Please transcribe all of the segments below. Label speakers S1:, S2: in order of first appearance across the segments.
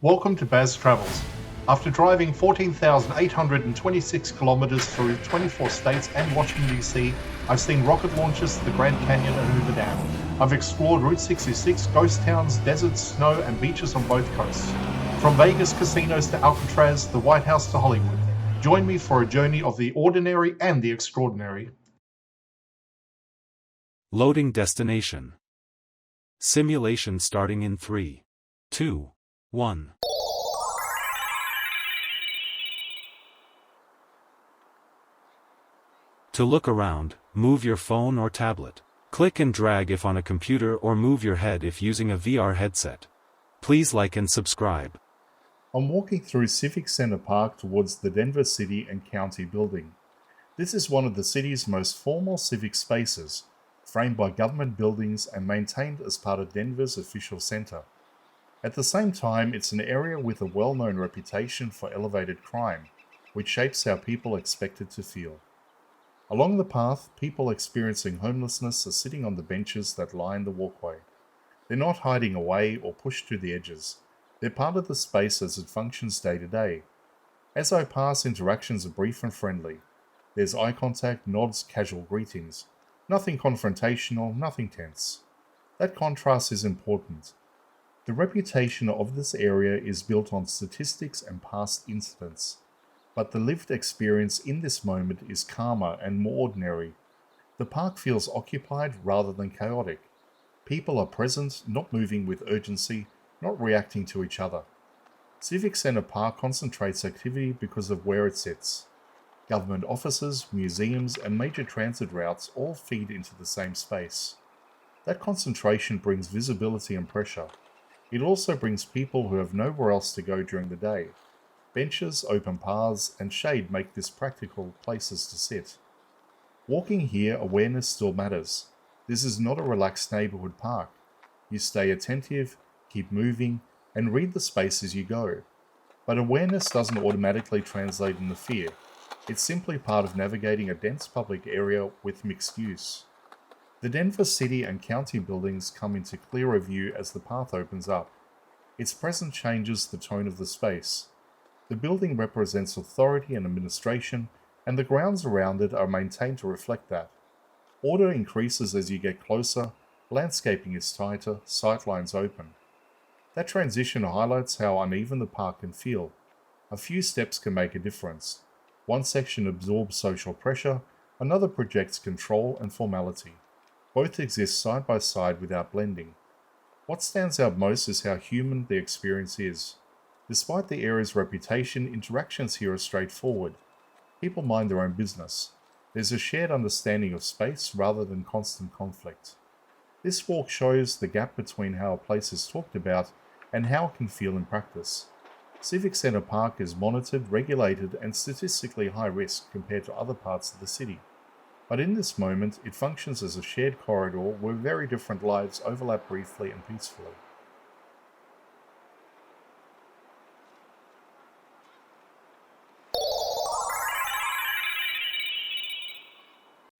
S1: Welcome to Baz Travels. After driving 14,826 kilometers through 24 states and Washington, D.C., I've seen rocket launches to the Grand Canyon and Hoover Dam. I've explored Route 66, ghost towns, deserts, snow, and beaches on both coasts. From Vegas casinos to Alcatraz, the White House to Hollywood. Join me for a journey of the ordinary and the extraordinary.
S2: Loading destination. Simulation starting in 3, 2, 1. To look around, move your phone or tablet. Click and drag if on a computer or move your head if using a VR headset. Please like and subscribe.
S3: I'm walking through Civic Center Park towards the Denver City and County building. This is one of the city's most formal civic spaces, framed by government buildings and maintained as part of Denver's official center. At the same time, it's an area with a well-known reputation for elevated crime, which shapes how people expect it to feel. Along the path, people experiencing homelessness are sitting on the benches that line the walkway. They're not hiding away or pushed to the edges. They're part of the space as it functions day to day. As I pass, interactions are brief and friendly. There's eye contact, nods, casual greetings. Nothing confrontational, nothing tense. That contrast is important. The reputation of this area is built on statistics and past incidents. But the lived experience in this moment is calmer and more ordinary. The park feels occupied rather than chaotic. People are present, not moving with urgency, not reacting to each other. Civic Center Park concentrates activity because of where it sits. Government offices, museums, and major transit routes all feed into the same space. That concentration brings visibility and pressure. It also brings people who have nowhere else to go during the day. Benches, open paths, and shade make this practical places to sit. Walking here, awareness still matters. This is not a relaxed neighborhood park. You stay attentive, keep moving, and read the space as you go. But awareness doesn't automatically translate into fear. It's simply part of navigating a dense public area with mixed use. The Denver City and County buildings come into clearer view as the path opens up. Its presence changes the tone of the space. The building represents authority and administration, and the grounds around it are maintained to reflect that. Order increases as you get closer, landscaping is tighter, sightlines open. That transition highlights how uneven the park can feel. A few steps can make a difference. One section absorbs social pressure, another projects control and formality. Both exist side by side without blending. What stands out most is how human the experience is. Despite the area's reputation, interactions here are straightforward. People mind their own business. There's a shared understanding of space rather than constant conflict. This walk shows the gap between how a place is talked about and how it can feel in practice. Civic Center Park is monitored, regulated, and statistically high risk compared to other parts of the city. But in this moment, it functions as a shared corridor where very different lives overlap briefly and peacefully.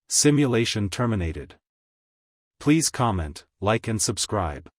S2: Simulation terminated. Please comment, like and subscribe.